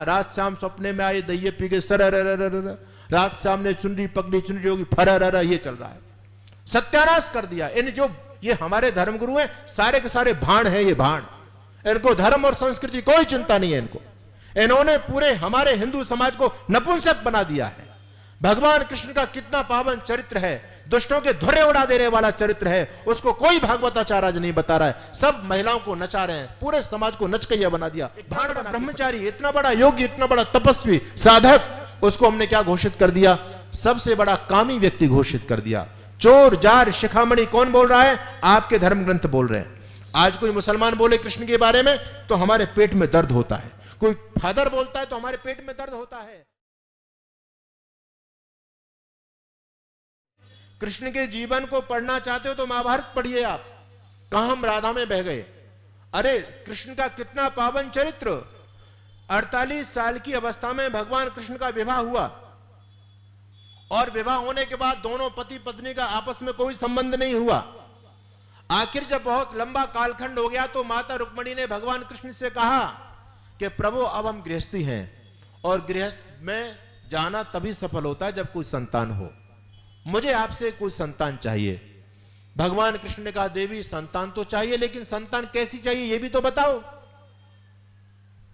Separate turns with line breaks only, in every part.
रात शाम सपने में आए दहिए पी गए सर, रात शाम ने चुनरी पकड़ी, चुनरी होगी फर, ये चल रहा है। सत्यानाश कर दिया। इन जो ये हमारे धर्मगुरु हैं सारे के सारे भाण हैं, ये भाण। इनको धर्म और संस्कृति कोई चिंता नहीं है इनको। इन्होंने पूरे हमारे हिंदू समाज को नपुंसक बना दिया है। भगवान कृष्ण का कितना पावन चरित्र है, दुष्टों के धुर्रे उड़ा देने वाला चरित्र है, उसको कोई भागवताचार्य आज नहीं बता रहा है। सब महिलाओं को नचा रहे हैं, पूरे समाज को नचकैया बना दिया। ब्रह्मचारी, इतना बड़ा योगी, इतना बड़ा तपस्वी साधक, उसको हमने क्या घोषित कर दिया? सबसे बड़ा कामी व्यक्ति घोषित कर दिया। चोर जार शिखामणि कौन बोल रहा है? आपके धर्म ग्रंथ बोल रहे हैं। आज कोई मुसलमान बोले कृष्ण के बारे में तो हमारे पेट में दर्द होता है, कोई फादर बोलता है तो हमारे पेट में दर्द होता है। कृष्ण के जीवन को पढ़ना चाहते हो तो महाभारत पढ़िए आप। कहां हम राधा में बह गए। अरे कृष्ण का कितना पावन चरित्र। 48 साल की अवस्था में भगवान कृष्ण का विवाह हुआ और विवाह होने के बाद दोनों पति पत्नी का आपस में कोई संबंध नहीं हुआ। आखिर जब बहुत लंबा कालखंड हो गया तो माता रुक्मिणी ने भगवान कृष्ण से कहा कि प्रभु अब हम गृहस्थी हैं और गृहस्थ में जाना तभी सफल होता है जब कोई संतान हो, मुझे आपसे कोई संतान चाहिए। भगवान कृष्ण ने कहा देवी संतान तो चाहिए, लेकिन संतान कैसी चाहिए ये भी तो बताओ।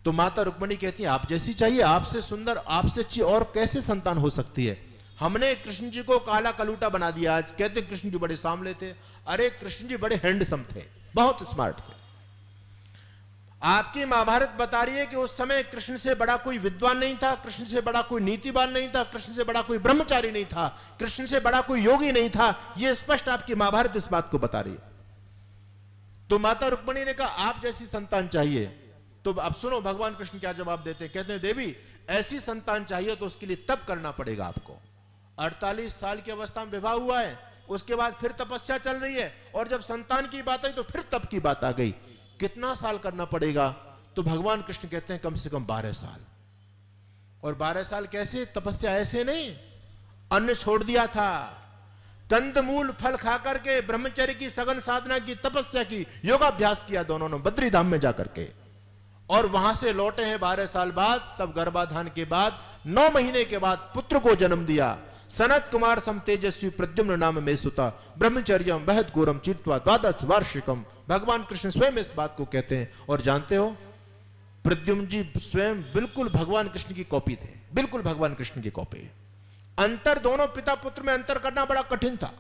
तो माता रुक्मिणी कहती है आप जैसी चाहिए, आपसे सुंदर आपसे अच्छी और कैसे संतान हो सकती है। हमने कृष्ण जी को काला कलूटा बना दिया। आज कहते कृष्ण जी बड़े सांवले थे। अरे कृष्ण जी बड़े हैंडसम थे, बहुत स्मार्ट थे। आपकी महाभारत बता रही है कि उस समय कृष्ण से बड़ा कोई विद्वान नहीं था, कृष्ण से बड़ा कोई नीतिवान नहीं था, कृष्ण से बड़ा कोई ब्रह्मचारी नहीं था, कृष्ण से बड़ा कोई योगी नहीं था। यह स्पष्ट आपकी महाभारत इस बात को बता रही है। तो माता रुक्मिणी ने कहा आप जैसी संतान चाहिए। तो अब सुनो भगवान कृष्ण क्या जवाब देते हैं। कहते हैं देवी ऐसी संतान चाहिए तो उसके लिए तप करना पड़ेगा आपको। 48 साल की अवस्था में विवाह हुआ है, उसके बाद फिर तपस्या चल रही है, और जब संतान की बात आई तो फिर तप की बात आ गई। कितना साल करना पड़ेगा? तो भगवान कृष्ण कहते हैं कम से कम 12 साल। और 12 साल कैसे? तपस्या ऐसे नहीं, अन्न छोड़ दिया था, कंदमूल फल खाकर के ब्रह्मचर्य की सघन साधना की, तपस्या की, योगाभ्यास किया दोनों ने बद्री धाम में जाकर के, और वहां से लौटे हैं 12 साल बाद। तब गर्भाधान के बाद 9 महीने के बाद पुत्र को जन्म दिया। सनत कुमार सम तेजस्वी प्रद्युम्न नाम में सुता ब्रह्मचर्यम वहद घोरम चित्वा द्वादश वार्षिकम। भगवान कृष्ण स्वयं इस बात को कहते हैं। और जानते हो प्रद्युम्न जी स्वयं बिल्कुल भगवान कृष्ण की कॉपी थे, बिल्कुल भगवान कृष्ण की कॉपी। अंतर दोनों पिता पुत्र में अंतर करना बड़ा कठिन था।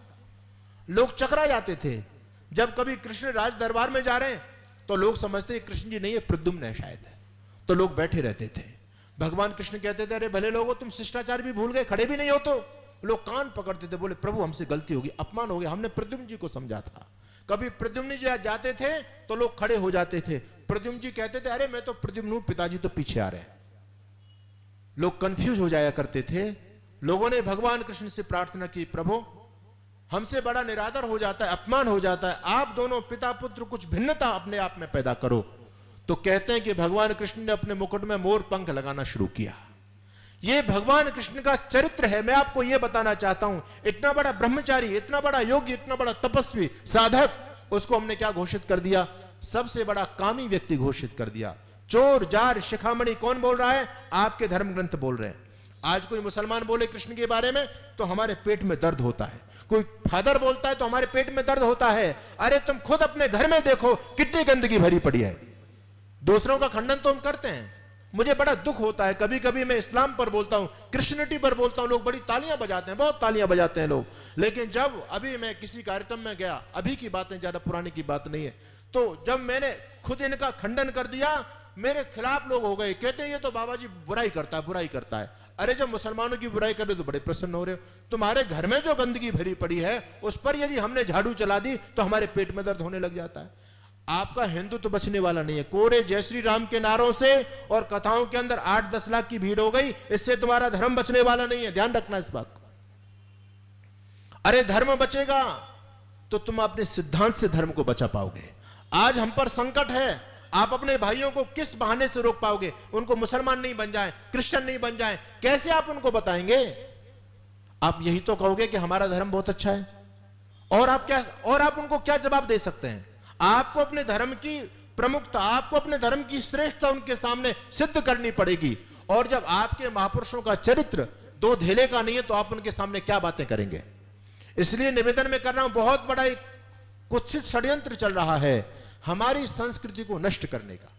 लोग चकरा जाते थे। जब कभी कृष्ण राज दरबार में जा रहे हैं तो लोग समझते हैं कृष्ण जी नहीं है, प्रद्युम्न है शायद है, तो लोग बैठे रहते थे। भगवान कृष्ण कहते थे अरे भले लोगों तुम शिष्टाचार भी भूल गए, खड़े भी नहीं हो। तो लोग कान पकड़ते थे, बोले प्रभु हमसे गलती होगी, अपमान हो गया, हमने प्रद्युम्न जी को समझा था। कभी प्रद्युम्न जी जाते थे तो लोग खड़े हो जाते थे। प्रद्युम्न जी कहते थे अरे मैं तो प्रद्युम्न हूं, पिताजी तो पीछे आ रहे हैं। लोग कंफ्यूज हो जाया करते थे। लोगों ने भगवान कृष्ण से प्रार्थना की प्रभु हमसे बड़ा निरादर हो जाता है, अपमान हो जाता है, आप दोनों पिता पुत्र कुछ भिन्नता अपने आप में पैदा करो। तो कहते हैं कि भगवान कृष्ण ने अपने मुकुट में मोर पंख लगाना शुरू किया। यह भगवान कृष्ण का चरित्र है। मैं आपको यह बताना चाहता हूं, इतना बड़ा ब्रह्मचारी, इतना बड़ा योगी, इतना बड़ा तपस्वी साधक, उसको हमने क्या घोषित कर दिया? सबसे बड़ा कामी व्यक्ति घोषित कर दिया। चोर जार शिखामणि कौन बोल रहा है? आपके धर्म ग्रंथ बोल रहे हैं। आज कोई मुसलमान बोले कृष्ण के बारे में तो हमारे पेट में दर्द होता है, कोई फादर बोलता है तो हमारे पेट में दर्द होता है। अरे तुम खुद अपने घर में देखो कितनी गंदगी भरी पड़ी है। दूसरों का खंडन तो हम करते हैं। मुझे बड़ा दुख होता है, कभी कभी मैं इस्लाम पर बोलता हूं, क्रिश्चियनिटी पर बोलता हूं, लोग बड़ी तालियां बजाते हैं, बहुत तालियां बजाते हैं लोग। लेकिन जब अभी मैं किसी कार्यक्रम में गया, अभी की बातें, ज्यादा पुरानी की बात नहीं है, तो जब मैंने खुद इनका खंडन कर दिया, मेरे खिलाफ लोग हो गए, कहते हैं ये तो बाबा जी बुराई करता है, बुराई करता है। अरे जब मुसलमानों की बुराई कर रहे हो तो बड़े प्रसन्न हो रहे हो। तुम्हारे घर में जो गंदगी भरी पड़ी है उस पर यदि हमने झाड़ू चला दी तो हमारे पेट में दर्द होने लग जाता है। आपका हिंदू तो बचने वाला नहीं है। कोरे जय श्री राम के नारों से और कथाओं के अंदर 8-10 लाख की भीड़ हो गई, इससे तुम्हारा धर्म बचने वाला नहीं है। ध्यान रखना इस बात को। अरे धर्म बचेगा तो तुम अपने सिद्धांत से धर्म को बचा पाओगे। आज हम पर संकट है, आप अपने भाइयों को किस बहाने से रोक पाओगे? उनको मुसलमान नहीं बन जाएं, क्रिश्चियन नहीं बन जाएं, कैसे आप उनको बताएंगे? आप यही तो कहोगे कि हमारा धर्म बहुत अच्छा है, और आप उनको क्या जवाब दे सकते हैं? आपको अपने धर्म की प्रमुखता, आपको अपने धर्म की श्रेष्ठता उनके सामने सिद्ध करनी पड़ेगी। और जब आपके महापुरुषों का चरित्र दो धेले का नहीं है तो आप उनके सामने क्या बातें करेंगे। इसलिए निवेदन में कर रहा हूं, बहुत बड़ा एक कुत्सित षड्यंत्र चल रहा है हमारी संस्कृति को नष्ट करने का।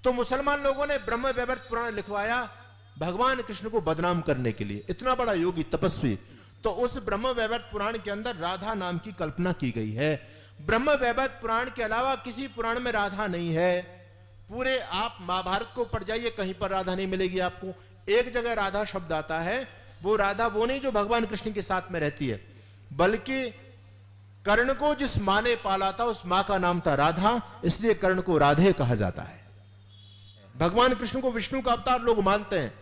तो मुसलमान लोगों ने ब्रह्म वैवर्त पुराण लिखवाया भगवान कृष्ण को बदनाम करने के लिए। इतना बड़ा योगी तपस्वी, तो उस ब्रह्म वैवर्त पुराण के अंदर राधा नाम की कल्पना की गई है। ब्रह्म वैवर्त पुराण के अलावा किसी पुराण में राधा नहीं है। पूरे आप महाभारत को पढ़ जाइए, कहीं पर राधा नहीं मिलेगी आपको। एक जगह राधा शब्द आता है, वो राधा वो नहीं जो भगवान कृष्ण के साथ में रहती है, बल्कि कर्ण को जिस माँ ने पाला था उस माँ का नाम था राधा, इसलिए कर्ण को राधे कहा जाता है। भगवान कृष्ण को विष्णु का अवतार लोग मानते हैं,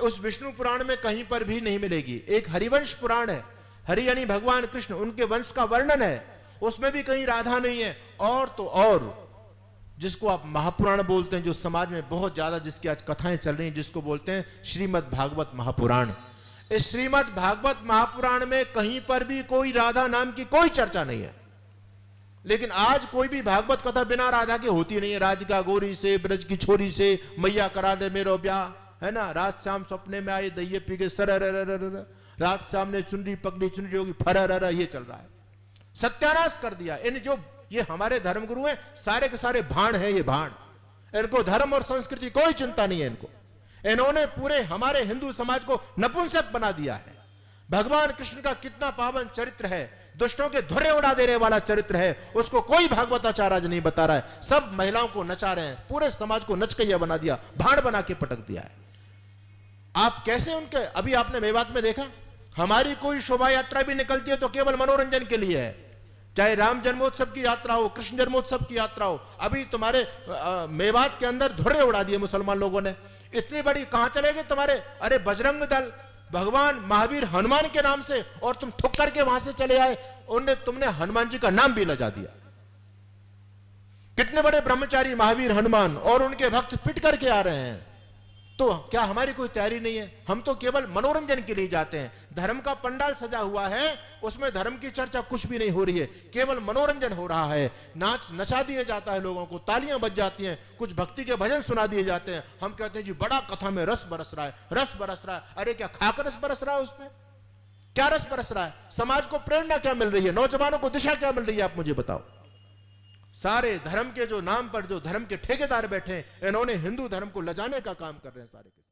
उस विष्णु पुराण में कहीं पर भी नहीं मिलेगी। एक हरिवंश पुराण है, हरि यानी भगवान कृष्ण, उनके वंश का वर्णन है, उसमें भी कहीं राधा नहीं है। और तो और जिसको आप महापुराण बोलते हैं, जो समाज में बहुत ज्यादा जिसकी आज कथाएं चल रही हैं, जिसको बोलते हैं श्रीमद् भागवत महापुराण। इस श्रीमद् भागवत महापुराण में कहीं पर भी कोई राधा नाम की कोई चर्चा नहीं है। लेकिन आज कोई भी भागवत कथा बिना राधा के होती नहीं है। राधिका गोरी से, ब्रज की छोरी से, मैया करा दे मेरो ब्याह, है ना। रात शाम सपने में आए दहिये पी के सर, रात शाम ने चुनरी पकड़ी, चुनरी होगी फर, ये चल रहा है। सत्यानाश कर दिया इन जो ये हमारे धर्मगुरु हैं, सारे के सारे भाण हैं। ये भाण, इनको धर्म और संस्कृति कोई चिंता नहीं है इनको। इन्होंने पूरे हमारे हिंदू समाज को नपुंसक बना दिया है। भगवान कृष्ण का कितना पावन चरित्र है, दुष्टों के धुर्रे उड़ा देने वाला चरित्र है, उसको कोई भागवताचार्य आज नहीं बता रहा है। सब महिलाओं को नचा रहे हैं, पूरे समाज को नचकैया बना दिया, भाड़ बना के पटक दिया है। आप कैसे उनके, अभी आपने मेवात में देखा, हमारी कोई शोभा यात्रा भी निकलती है तो केवल मनोरंजन के लिए है। चाहे राम जन्मोत्सव की यात्रा हो, कृष्ण जन्मोत्सव की यात्रा हो, अभी तुम्हारे मेवात के अंदर धुर्रे उड़ा दिए मुसलमान लोगों ने। इतनी बड़ी, कहां चले गए तुम्हारे, अरे बजरंग दल, भगवान महावीर हनुमान के नाम से, और तुम ठुक करके वहां से चले आए, तुमने हनुमान जी का नाम भी लजा दिया। कितने बड़े ब्रह्मचारी महावीर हनुमान, और उनके भक्त पिट करके आ रहे हैं। तो क्या हमारी कोई तैयारी नहीं है? हम तो केवल मनोरंजन के लिए जाते हैं। धर्म का पंडाल सजा हुआ है, उसमें धर्म की चर्चा कुछ भी नहीं हो रही है, केवल मनोरंजन हो रहा है। नाच नचा दिया जाता है लोगों को, तालियां बज जाती हैं, कुछ भक्ति के भजन सुना दिए जाते हैं। हम कहते हैं जी बड़ा कथा में रस बरस रहा है, रस बरस रहा है। अरे क्या खाकर रस बरस रहा है? उसमें क्या रस बरस रहा है? समाज को प्रेरणा क्या मिल रही है? नौजवानों को दिशा क्या मिल रही है? आप मुझे बताओ। सारे धर्म के जो नाम पर जो धर्म के ठेकेदार बैठे हैं, इन्होंने हिंदू धर्म को लजाने का काम कर रहे हैं सारे के।